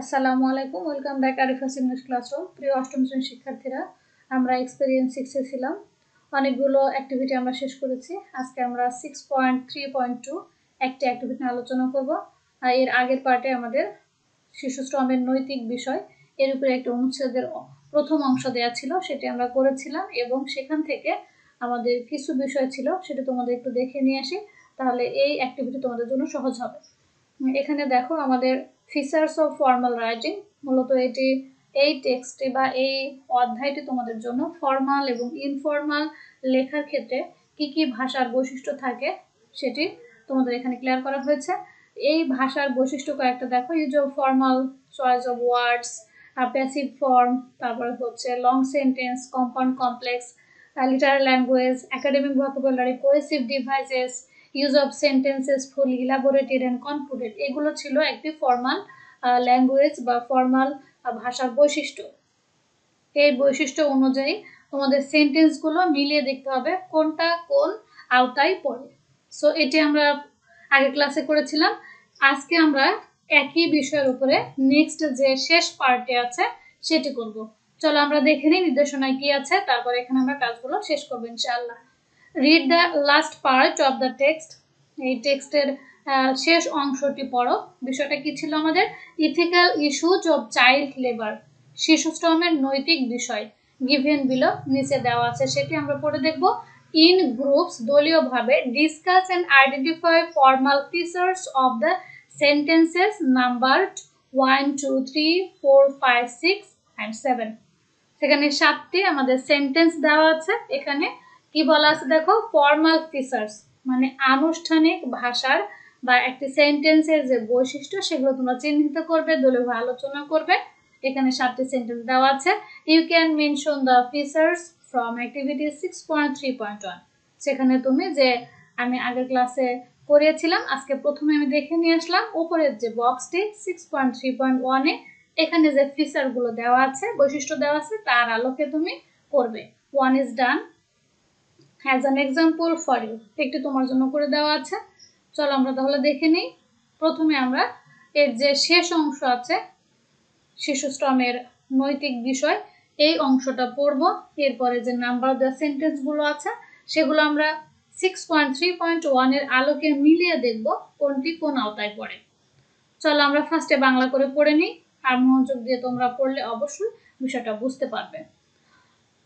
আসসালামু আলাইকুম, welcome back Arifa's English classroom. প্রিয় অষ্টম শ্রেণীর শিক্ষার্থীরা, আমরা এক্সপেরিয়েন্স 6-এ ছিলাম। অনেকগুলো অ্যাক্টিভিটি আমরা শেষ করেছি। আজকে আমরা 6.3.2 একটি অ্যাক্টিভিটি নিয়ে আলোচনা করব। এর আগের পার্টে আমাদের শিশু শ্রমের নৈতিক বিষয় এর উপরে একটা অনুচ্ছেদের প্রথম অংশ দেওয়া ছিল, সেটি আমরা করেছিলাম এবং সেখান থেকে আমাদের কিছু বিষয় ছিল, সেটা তোমাদের একটু দেখে নিয়ে আসি, তাহলে এই অ্যাক্টিভিটি তোমাদের জন্য সহজ হবে। এখানে দেখো আমাদের ফিচার্স অফ ফর্মাল রাইটিং, মূলত এটি এই টেক্সটে বা এই অধ্যায়টি তোমাদের জন্য ফর্মাল এবং ইনফর্মাল লেখার ক্ষেত্রে কি কি ভাষার বৈশিষ্ট্য থাকে সেটি তোমাদের এখানে ক্লিয়ার করা হয়েছে। এই ভাষার বৈশিষ্ট্য কয়েকটা দেখো, use of formal, choice of words, passive form, তারপরে হচ্ছে long sentence, compound complex, literal language, academic vocabulary, cohesive devices, use of sentences fully elaborated and concluded, এগুলো ছিল একটি ফর্মাল ল্যাঙ্গুয়েজ বা ফর্মাল ভাষার বৈশিষ্ট্য। এই বৈশিষ্ট্য অনুযায়ী তোমাদের সেন্টেন্সগুলো মিলিয়ে দেখতে হবে কোনটা কোন আওতায় পড়ে। সো এটি আমরা আগের ক্লাসে করেছিলাম। আজকে আমরা একই বিষয়ের উপরে নেক্সট যে শেষ পার্টে আছে সেটি করব। চলো আমরা দেখে নিই নির্দেশনায় কি আছে, তারপর এখানে আমরা কাজগুলো শেষ করবো ইনশাআল্লাহ। Read the last part of the text. এই টেক্সটের শেষ অংশটি পড়ো। বিষয়টা কি ছিল আমাদের? Ethical issues of child labour, শিশু শ্রমের নৈতিক বিষয়। গিভেন বিলো, নিচে দেওয়া আছে, সেটি আমরা পড়ে দেখব। ইন গ্রুপস, দলীয়ভাবে, discuss and identify formal features of the sentences numbered 1, 2, 3, 4, 5, 6 and 7। সেখানে 7টি আমাদের সেন্টেন্স দেওয়া আছে। এখানে কি বলা আছে দেখো, ফর্মাল ফিচার্স মানে আনুষ্ঠানিক ভাষার বা একটি সেন্টেন্সের যে বৈশিষ্ট্য সেগুলো তোমরা চিহ্নিত করবে, দলীয়ভাবে আলোচনা করবে। এখানে 7টি সেন্টেন্স দেওয়া আছে। You can mention the features from activity 6.3.1। সেখানে তুমি যে আমি আগের ক্লাসে করিয়েছিলাম, আজকে প্রথমে আমি দেখে নিয়ে আসলাম উপরের যে বক্সটি 6.3.1-এ এখানে যে ফিচারগুলো দেওয়া আছে, বৈশিষ্ট্য দেওয়া আছে, তার আলোকে তুমি করবে। 1 is done as an example for you, একটি তোমার জন্য করে দেওয়া আছে। চলো আমরা তাহলে দেখে নিই। প্রথমে আমরা এর যে শেষ অংশ আছে শিশু শ্রমের নৈতিক বিষয়, এই অংশটা পড়ব। এরপরে যে নাম্বার অফ দ্য সেন্টেন্সগুলো আছে সেগুলো আমরা 6.3.1-এর আলোকে মিলিয়ে দেখব কোনটি কোন আওতায় পড়ে। চলো আমরা ফার্স্টে বাংলা করে পড়ে নিই, আর মনোযোগ দিয়ে তোমরা পড়লে অবশ্যই বিষয়টা বুঝতে পারবে।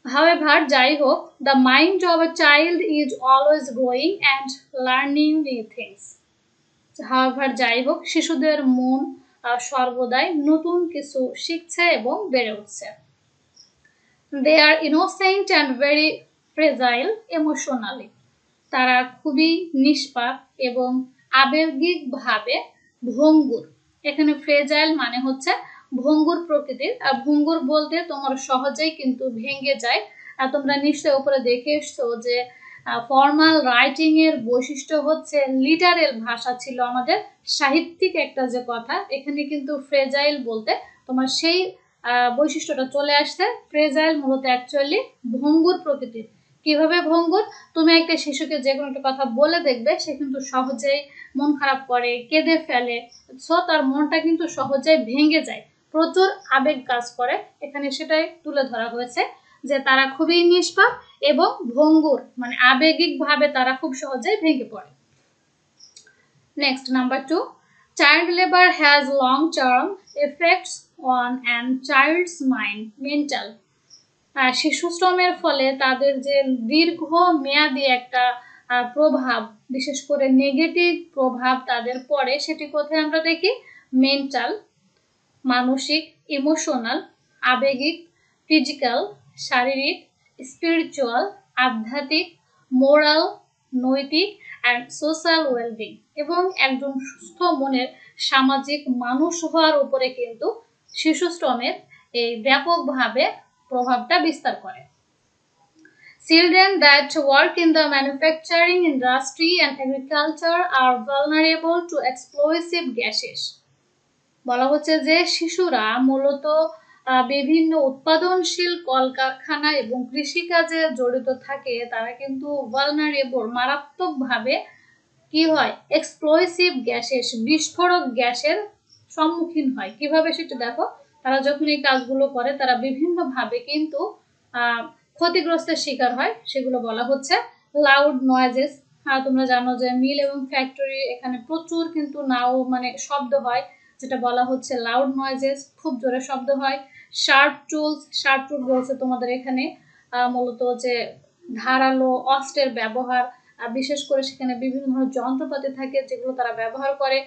However, যাই হোক, the mind of a child is always growing and learning new things. However, যাই হোক, শিশুদের মন সর্বদাই নতুন কিছু শিখছে এবং বেড়ে উঠছে। They are innocent and very fragile emotionally. তারা খুবই নিষ্পাপ এবং আবেগিকভাবে ভঙ্গুর। এখানে ফ্রেজাইল মানে হচ্ছে ভঙ্গুর প্রকৃতির। আর ভঙ্গুর বলতে তোমার সহজেই কিন্তু ভেঙে যায়। আর তোমরা নিশ্চয়ই উপরে দেখে এসছো যে ফর্মাল রাইটিং এর বৈশিষ্ট্য হচ্ছে লিটারেল ভাষা ছিল আমাদের, সাহিত্যিক একটা যে কথা, এখানে কিন্তু ফ্রেজাইল বলতে তোমার সেই বৈশিষ্ট্যটা চলে আসছে। ফ্রেজাইল মূলত অ্যাকচুয়ালি ভঙ্গুর প্রকৃতির। কিভাবে ভঙ্গুর? তুমি একটা শিশুকে যে কোনো একটা কথা বলে দেখবে, সে কিন্তু সহজেই মন খারাপ করে, কেঁদে ফেলে। সো তার মনটা কিন্তু সহজেই ভেঙে যায়, প্রচুর আবেগ কাজ করে। এখানে সেটাই তুলে ধরা হয়েছে যে তারা খুবই নিষ্পাপ এবং ভঙ্গুর, মানে আবেগিকভাবে তারা খুব সহজেই ভেঙে পড়ে। Next, number 2, child labor has long term effects on an child's mind, mental. শিশু শ্রমের ফলে তাদের যে দীর্ঘ মেয়াদী একটা প্রভাব, বিশেষ করে নেগেটিভ প্রভাব তাদের পড়ে, সেটি কোথায় আমরা দেখি? মেন্টাল, মানসিক, ইমোশনাল, আবেগিক, ফিজিক্যাল, শারীরিক, স্পিরিচুয়াল, আধ্যাত্মিক, মোরাল, নৈতিক অ্যান্ড সোশ্যাল ওয়েলবিং, এবং একজন সুস্থ মনের সামাজিক মানুষ হওয়ার উপরে কিন্তু শিশু শ্রমের এই ব্যাপকভাবে প্রভাবটা বিস্তার করে। Children that work in the manufacturing industry and agriculture are vulnerable to explosive gases. বলা হচ্ছে যে শিশুরা মূলত বিভিন্ন উৎপাদনশীল কলকারখানা এবং কৃষিকাজে জড়িত থাকে, তারা কিন্তু ভালনারেবল, মারাত্মকভাবে কি হয়, এক্সপ্লোসিভ গ্যাসেস, বিস্ফোরক গ্যাসের সম্মুখীন হয়। কিভাবে সেটা দেখো, তারা যখন এই কাজগুলো করে তারা বিভিন্নভাবে কিন্তু ক্ষতিগ্রস্তের শিকার হয়। সেগুলো বলা হচ্ছে লাউড নয়েজেস। তোমরা জানো যে মিল এবং ফ্যাক্টরি এখানে প্রচুর কিন্তু মানে শব্দ হয়, যেটা বলা হচ্ছে লাউড নয়েজেস, খুব জোরে শব্দ হয়। শার্প টুল বলছে তোমাদের এখানে মূলত যে ধারালো অস্ত্রের ব্যবহার, বিশেষ করে সেখানে বিভিন্ন ধরনের যন্ত্রপাতি থাকে যেগুলো তারা ব্যবহার করে।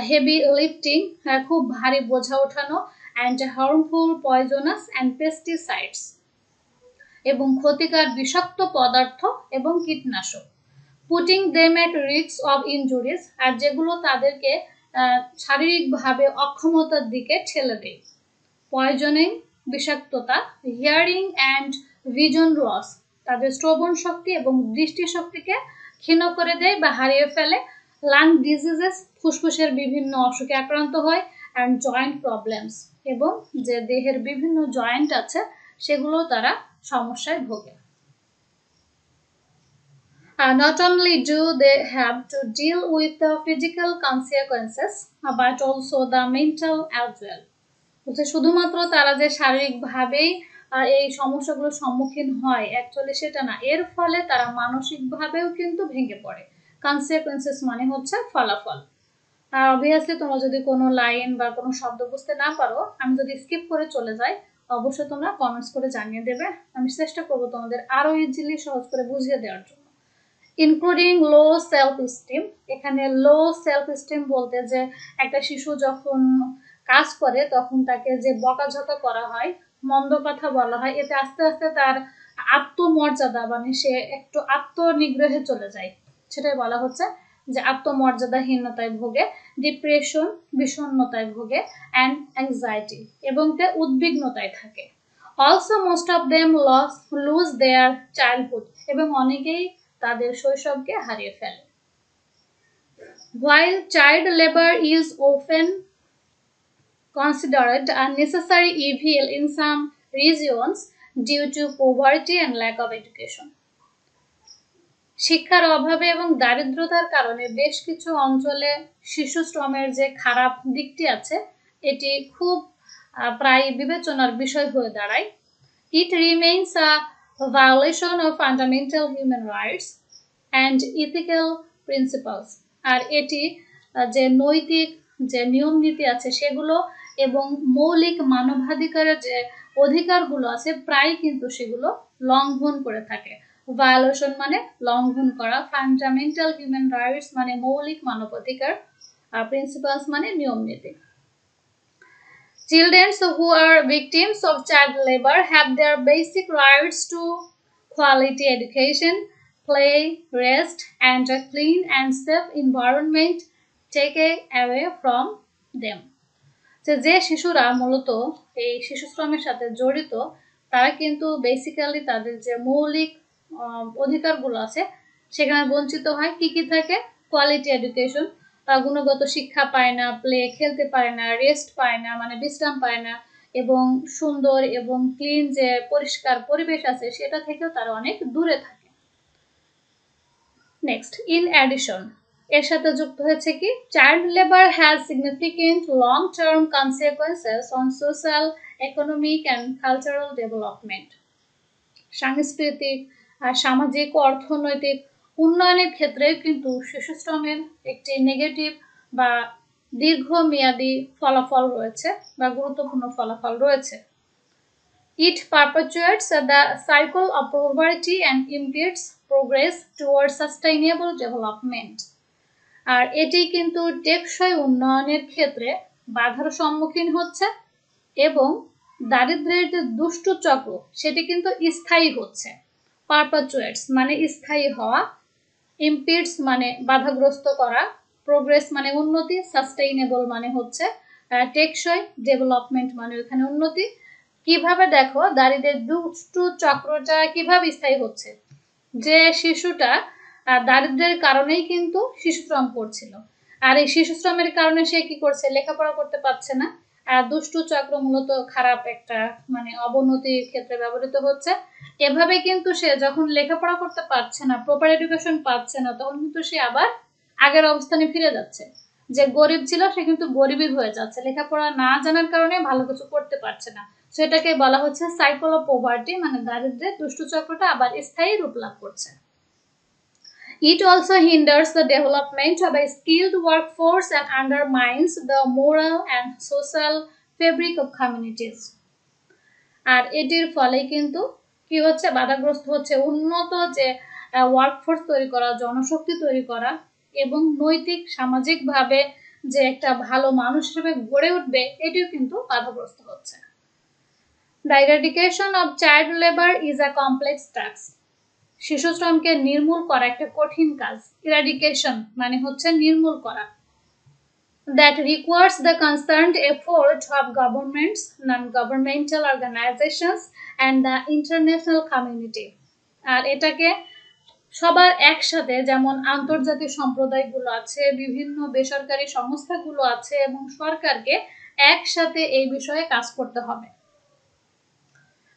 হেভি লিফটিং, খুব ভারী বোঝা ওঠানো, and harmful poisonous and pesticides, এবং ক্ষতিকর বিষাক্ত পদার্থ এবং কীটনাশক। Putting them at risk of injuries, আর যেগুলো তাদেরকে শারীরিকভাবে অক্ষমতার দিকে ঠেলে দেয়। পয়জনিং, বিষাক্ততা। হিয়ারিং অ্যান্ড ভিজন লস, তাদের শ্রবণ শক্তি এবং দৃষ্টিশক্তিকে ক্ষীণ করে দেয় বা হারিয়ে ফেলে। লাং ডিজিজেস, ফুসফুসের বিভিন্ন অসুখে আক্রান্ত হয়। অ্যান্ড জয়েন্ট প্রবলেমস, এবং যে দেহের বিভিন্ন জয়েন্ট আছে সেগুলো তারা সমস্যায় ভোগে। Not only do they have to deal with the physical consequences, but also the mental as well. শুধুমাত্র তারা যে শারীরিকভাবেই এই সমস্যাগুলোর সম্মুখীন হয়, অ্যাকচুয়ালি সেটা না, এর ফলে তারা মানসিকভাবেও কিন্তু ভেঙে পড়ে। কনসিকুয়েন্সেস মানে হচ্ছে ফলাফল। অবভিয়াসলি তোমরা যদি কোনো লাইন বা কোনো শব্দ বুঝতে না পারো, আমি যদি স্কিপ করে চলে যাই, অবশ্যই তোমরা কমেন্টস করে জানিয়ে দেবে। আমি চেষ্টা করবো তোমাদের আরো ইজিলি সহজ করে বুঝিয়ে দেওয়ার জন্য। ইনক্লুডিং লো সেলফ স্টিম, এখানে লো সেলফ স্টিম বলতে যে একটা শিশু যখন কাজ করে তখন তাকে যে বকাঝকা করা হয়, মন্দ কথা বলা হয়, এতে আস্তে আস্তে তার আত্মমর্যাদা মানে সে একটু আত্মনিগ্রহে চলে যায়, সেটাই বলা হচ্ছে যে আত্মমর্যাদাহীনতায় ভোগে। ডিপ্রেশন, বিষণ্ণতায় ভোগে। অ্যান্ড অ্যাংজাইটি, এবং তে উদ্বিগ্নতায় থাকে। Also most of them loose their childhood, এবং অনেকেই তাদের শৈশবকে হারিয়ে ফেলে। While child labor is often considered a necessary evil in some regions due to poverty and lack of education. শিক্ষার অভাবে এবং দারিদ্রতার কারণে বেশ কিছু অঞ্চলে শিশু শ্রমের যে খারাপ দিকটি আছে এটি খুব প্রায় বিবেচনার বিষয় হয়ে দাঁড়ায়। It remains a violation of fundamental human rights and ethical principles. আর এটি যে নৈতিক যে নিয়ম নীতি আছে সেগুলো এবং মৌলিক মানবাধিকারের যে অধিকারগুলো আছে প্রায় কিন্তু সেগুলো লঙ্ঘন করে থাকে। ভায়োলেশন মানে লঙ্ঘন করা, ফান্ডামেন্টাল হিউম্যান রাইটস মানে মৌলিক মানবাধিকার, আর প্রিন্সিপালস মানে নিয়ম নীতি। Children who are victims of child labor have their basic rights to quality education, play, rest, and a clean and safe environment taken away from them. যে শিশুরা মূলত এই শিশু শ্রমের সাথে জড়িত তারা কিন্তু বেসিক্যালি তাদের যে মৌলিক অধিকারগুলো আছে সেখানে বঞ্চিত হয়। কি কি থাকে? কোয়ালিটি এডুকেশন, গুণগত শিক্ষা পায় না, প্লে খেলতে পারে না, রেস্ট পায় না মানে বিশ্রাম পায় না, এবং সুন্দর এবং ক্লিন যে পরিষ্কার পরিবেশ আছে সেটা থেকেও তারা অনেক দূরে থাকে। নেক্সট, ইন অ্যাডিশন, এর সাথে যুক্ত হয়েছে কি, child labour has significant long term consequences on social, economic and cultural development. সাংস্কৃতিক আর সামাজিক ও অর্থনৈতিক উন্নয়নের ক্ষেত্রে কিন্তু শিশু শ্রমের একটি নেগেটিভ বা দীর্ঘমেয়াদী ফলাফল রয়েছে বা গুরুত্বপূর্ণ ফলাফল রয়েছে। It perpetuates the cycle of poverty and impedes progress towards sustainable development. আর এটি কিন্তু টেকসই উন্নয়নের ক্ষেত্রে বাধার সম্মুখীন হচ্ছে এবং দারিদ্র্যের যে দুষ্ট চক্র সেটি কিন্তু স্থায়ী হচ্ছে। পারপাচুয়েটস মানে স্থায়ী হওয়া, ইম্পিডস মানে বাধাগ্রস্ত করা, প্রোগ্রেস মানে উন্নতি, সাস্টেইনেবল মানে হচ্ছে টেকসই, ডেভেলপমেন্ট মানে এখানে উন্নতি। কিভাবে দেখো দারিদ্র্যের দুষ্ট চক্রটা কিভাবে স্থায়ী হচ্ছে, যে শিশুটা দারিদ্র্যের কারণেই কিন্তু শিশু শ্রম করছিল, আর এই শিশু শ্রমের কারণে সে কি করছে, লেখাপড়া করতে পারছে না, দুষ্ট চক্র মূলত খারাপ একটা মানে অবনতির ক্ষেত্রে ব্যবহৃত হচ্ছে। এভাবে কিন্তু সে যখন লেখাপড়া করতে পারছে না, প্রপার এডুকেশন পাচ্ছে না, তখন কিন্তু সে আবার আগের অবস্থানে ফিরে যাচ্ছে। যে গরিব ছিল সে কিন্তু গরিবই হয়ে যাচ্ছে, লেখাপড়া না জানার কারণে ভালো কিছু করতে পারছে না। সেটাকে বলা হচ্ছে সাইকেল অফ পভার্টি, মানে দারিদ্র্যের দুষ্টু চক্রটা আবার স্থায়ী রূপ লাভ করছে। It also hinders the development of a skilled workforce and undermines the moral and social fabric of communities. আর এটির ফলে কিন্তু কি হচ্ছে, বাধাগ্রস্ত হচ্ছে উন্নত যে ওয়ার্কফোর্স তৈরি করা, জনশক্তি তৈরি করা এবং নৈতিক সামাজিকভাবে যে একটা ভালো মানুষ হিসেবে গড়ে উঠবে, এটিও কিন্তু বাধাগ্রস্ত হচ্ছে। The eradication of child labor is a complex task. শিশু শ্রমকে নির্মূল করা একটা কঠিন কাজ। ইরাডিকেশন মানে হচ্ছে নির্মূল করা। That requires the concerned effort of governments, non-governmental organizations and the international community. আর এটাকে সবার একসাথে, যেমন আন্তর্জাতিক সম্প্রদায়গুলো আছে, বিভিন্ন বেসরকারি সংস্থাগুলো আছে এবং সরকারকে একসাথে এই বিষয়ে কাজ করতে হবে।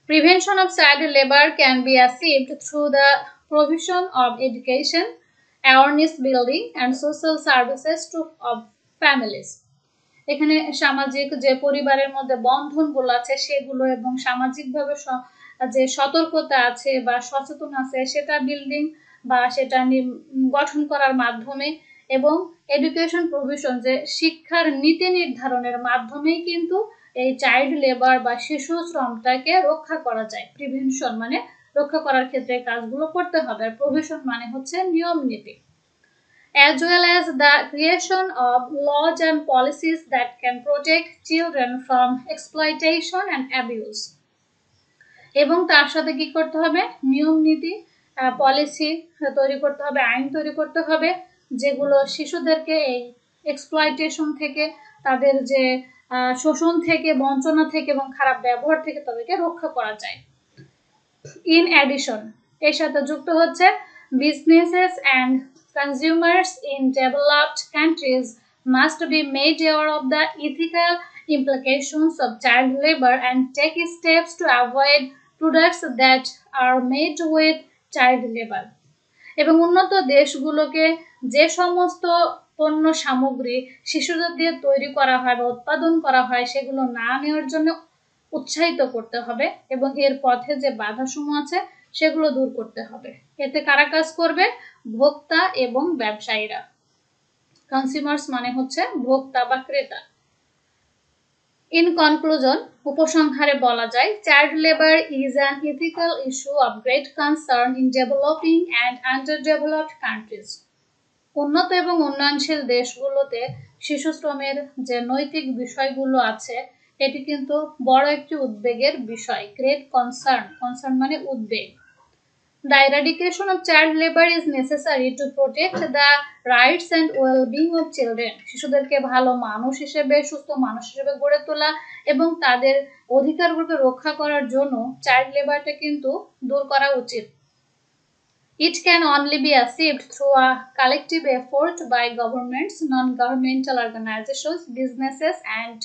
Prevention of child labor can be achieved through the provision of education, awareness building and social services to of families. এখানে সামাজিক যে পরিবারের মধ্যে বন্ধনগুলো আছে সেগুলো এবং সামাজিকভাবে যে সতর্কতা আছে বা সচেতন আছে সেটা বিল্ডিং বা সেটা গঠন করার মাধ্যমে এবং এডুকেশন প্রভিশন যে শিক্ষার নীতি নির্ধারণের মাধ্যমেই কিন্তু এই চাইল্ড লেবার বা শিশু শ্রমটাকে রক্ষা করা যায়। প্রিভেনশন মানে রক্ষা করার ক্ষেত্রে কাজগুলো করতে হবে, আর প্রভিশন মানে হচ্ছে নিয়ম নীতি। As well as the creation of laws and policies that can protect children from exploitation and abuse. এবং তার সাথে কি করতে হবে, নিয়ম নীতি পলিসি তৈরি করতে হবে, আইন তৈরি করতে হবে যেগুলো শিশুদেরকে এই এক্সপ্লয়টেশন থেকে, তাদের যে শোষণ থেকে, বঞ্চনা থেকে এবং খারাপ ব্যবহার থেকে তাদেরকে রক্ষা করা যায়। ইন অ্যাডিশন এর সাথে যুক্ত হচ্ছে businesses and consumers in developed countries must be made aware of the ethical implications of child labor and take steps to avoid products that are made with child labor. এবং উন্নত দেশগুলোকে যে সমস্ত পণ্য সামগ্রী শিশুদের দিয়ে তৈরি করা হয় বা উৎপাদন করা হয় সেগুলো না নেওয়ার জন্য উৎসাহিত করতে হবে এবং এর পথে যে বাধাসমূহ আছে সেগুলো দূর করতে হবে। এতে কারা কাজ করবে, ভোক্তা এবং ব্যবসায়ীরা। কনজিউমার্স মানে হচ্ছে ভোক্তা বা ক্রেতা। ইন কনক্লুশন, উপসংহারে বলা যায় child labour is an ethical issue of great concern in developing and underdeveloped countries. উন্নত এবং উন্নয়নশীল দেশগুলোতে শিশু শ্রমের যে নৈতিক বিষয়গুলো আছে এটি কিন্তু বড় একটি উদ্বেগের বিষয়। গ্রেট কনসার্ন, কনসার্ন মানে উদ্বেগ। The eradication of child labor is necessary to protect the rights and well-being of children. শিশুদেরকে ভালো মানুষ হিসেবে, সুস্থ মানুষ হিসেবে গড়ে তোলা এবং তাদের অধিকারগুলোকে রক্ষা করার জন্য চাইল্ড লেবারটা কিন্তু দূর করা উচিত। It can only be achieved through a collective effort by governments, non-governmental organizations, businesses and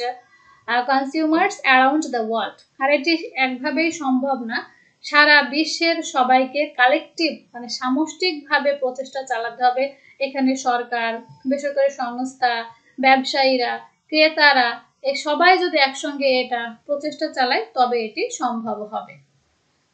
consumers around the world. আর এটি একভাবেই সম্ভব না, সারা বিশ্বের সবাইকে কালেকটিভ মানে সামষ্টিকভাবে প্রচেষ্টা চালাতে হবে। এখানে সরকার, বেসরকারি সংস্থা, ব্যবসায়ীরা, ক্রেতারা এই সবাই যদি একসঙ্গে এটা প্রচেষ্টা চালায় তবে এটি সম্ভব হবে,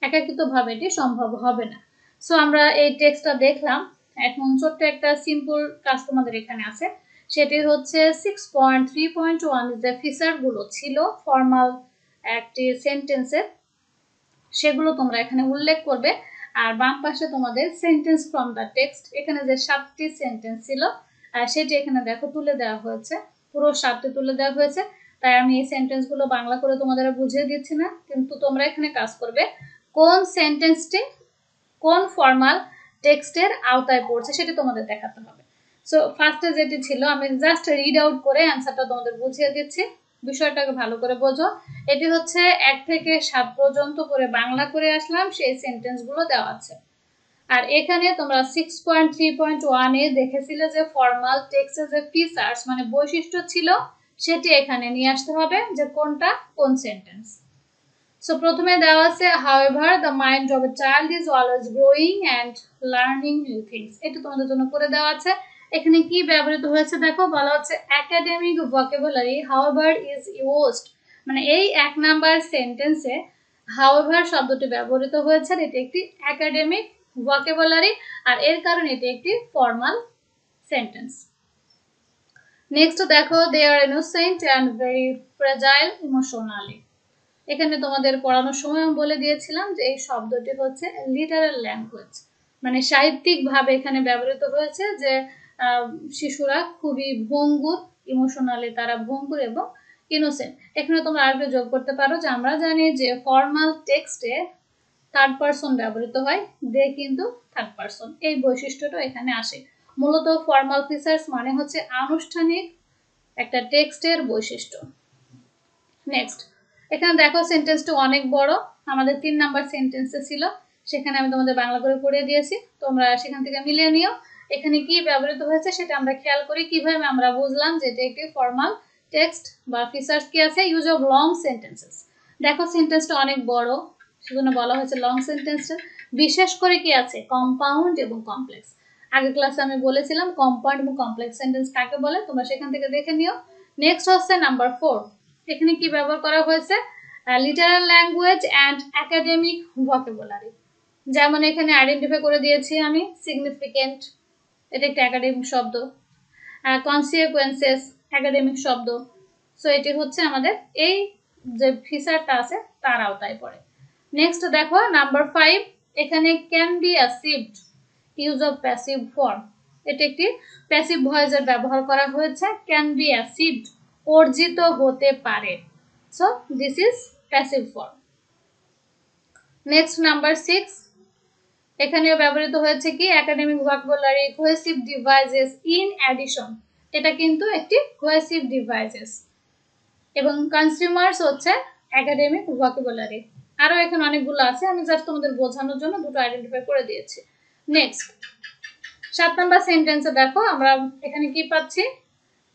একাকিত্বভাবে এটি সম্ভব হবে না। সো আমরা এই টেক্সটটা দেখলাম। এখন ছোট্ট একটা সিম্পল কাজ তোমাদের এখানে আছে, সেটি হচ্ছে 6.3.1 যে ফিচারগুলো ছিল ফর্মাল একটি সেন্টেন্সের সেগুলো তোমরা এখানে উল্লেখ করবে। আর বাম পাশে তোমাদের সেন্টেন্স ফ্রম দ্য টেক্সট, এখানে যে 7টি সেন্টেন্স ছিল সেটি এখানে দেখো তুলে দেওয়া হয়েছে, পুরো 7টি তুলে দেওয়া হয়েছে। তাই আমি এই সেন্টেন্সগুলো বাংলা করে তোমাদের বুঝিয়ে দিচ্ছি না, কিন্তু তোমরা এখানে কাজ করবে কোন সেন্টেন্সটি কোন ফর্মাল টেক্সটের আওতায় পড়ছে সেটি তোমাদের দেখাতে হবে। সো ফার্স্টে যেটি ছিল আমি জাস্ট রিড আউট করে অ্যান্সারটা তোমাদের বুঝিয়ে দিচ্ছি, বিষয়টাকে ভালো করে বোঝো। এটি হচ্ছে 1 থেকে 7 পর্যন্ত করে বাংলা করে আসলাম, সেই সেন্টেন্সগুলো দেওয়া আছে। আর এখানে তোমরা 6.3.1 এ দেখেছিলে যে ফর্মাল টেক্সটের যে ফিচার্স মানে বৈশিষ্ট্য ছিল সেটি এখানে নিয়ে আসতে হবে যে কোনটা কোন সেন্টেন্স। সো প্রথমে দেওয়া আছে however the mind of a child is always growing and learning new things, এটা তোমাদের জন্য করে দেওয়া আছে। এখানে কি ব্যবহৃত হয়েছে দেখো, বলা হচ্ছে academic vocabulary however is used, মানে এই 1 নাম্বার সেন্টেন্সে হাউএভার শব্দটি ব্যবহৃত হয়েছে। এটি একটি একাডেমিক ভোকাবুলারি আর এর কারণে এটি একটি ফর্মাল সেন্টেন্স। নেক্সট দেখো, they are innocent and very fragile emotionally. এখানে তোমাদের পড়ানোর সময় আমি বলে দিয়েছিলাম যে এই শব্দটি হচ্ছে লিটারাল ল্যাঙ্গুয়েজ, মানে সাহিত্যিকভাবে এখানে ব্যবহৃত হয়েছে যে শিশুরা খুবই ভঙ্গুর, ইমোশনালি তারা ভঙ্গুর এবং ইনোসেন্ট। এখানে তোমরা আরেকটা যোগ করতে পারো যে আমরা জানি যে ফর্মাল টেক্সটে থার্ড পারসন ব্যবহৃত হয়, দে কিন্তু থার্ড পারসন, এই বৈশিষ্ট্যটা এখানে আসে। মূলত ফর্মাল ফিচার্স মানে হচ্ছে আনুষ্ঠানিক একটা টেক্সটের বৈশিষ্ট্য। নেক্সট, এখানে দেখো সেন্টেন্সটা অনেক বড়, আমাদের 3 নাম্বার সেন্টেন্সে ছিল, সেখানে আমি তোমাদের বাংলা করে পড়িয়ে দিয়েছি, তোমরা সেখান থেকে মিলিয়ে নিও। এখানে কি ব্যবহৃত হয়েছে সেটা আমরা খেয়াল করি, কিভাবে আমরা বুঝলাম যে এটা একটি ফর্মাল টেক্সট বা ফিচার্স কি আছে, ইউজ অফ লং সেন্টেন্সেস। দেখো সেন্টেন্সটা অনেক বড়, সেজন্য বলা হয়েছে লং সেন্টেন্স। বিশেষ করে কি আছে, কম্পাউন্ড এবং কমপ্লেক্স। আগের ক্লাসে আমি বলেছিলাম কম্পাউন্ড এবং কমপ্লেক্স সেন্টেন্স কাকে বলে, তোমরা সেখান থেকে দেখে নিও। নেক্সট হচ্ছে নাম্বার 4, এখানে কি ব্যবহার করা হয়েছে, literal language and academic vocabulary. যেমন এখানে আইডেন্টিফাই করে দিয়েছি আমি সিগনিফিকেন্ট, এটা একটা একাডেমিক শব্দ, কনসিকুয়েন্সেস একাডেমিক শব্দ। সো এটি হচ্ছে আমাদের এই যে ফিচারটা আছে তার আওতায় পড়ে। নেক্সট দেখো নাম্বার 5, এখানে can be achieved, use of passive form. এটা একটি প্যাসিভ ভয়েসের ব্যবহার করা হয়েছে, ক্যান বি অ্যাচিভড অর্জিত হতে পারে। So this is passive form. Next number 6, এখানেও ব্যবহৃত হয়েছে কি academic vocabulary cohesive devices in addition, এটা কিন্তু একটি কোহেসিভ ডিভাইসেস, এবং কনজিউমার্স হচ্ছে একাডেমিক ভোকাবুলারি। আরো এখানে অনেকগুলো আছে, আমি জাস্ট তোমাদের বোঝানোর জন্য দুটো আইডেন্টিফাই করে দিয়েছি। নেক্সট 7 নাম্বার সেন্টেন্সে দেখো আমরা এখানে কি পাচ্ছি,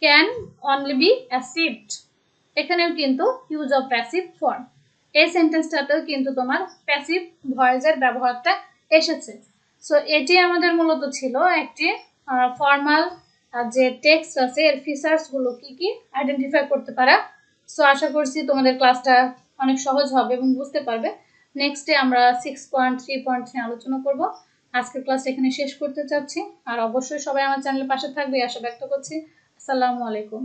ক্যান অনলি বি অ্যাচিভড, এখানেও কিন্তু ইউজ অফ প্যাসিভ ফর্ম। এই সেন্টেন্সটাতেও কিন্তু তোমার প্যাসিভ ভয়েসের ব্যবহারটা এসেছে। সো এটি আমাদের মূলত ছিল একটি ফর্মাল যে টেক্সট আছে এর ফিচার্স গুলো কি কি আইডেন্টিফাই করতে পারা। সো আশা করছি তোমাদের ক্লাসটা অনেক সহজ হবে এবং বুঝতে পারবে। নেক্সটে আমরা 6.3 আলোচনা করব। আজকের ক্লাসটা এখানে শেষ করতে চাচ্ছি, আর অবশ্যই সবাই আমার চ্যানেলের পাশে থাকবে আশা ব্যক্ত করছি। আসসালামু আলাইকুম।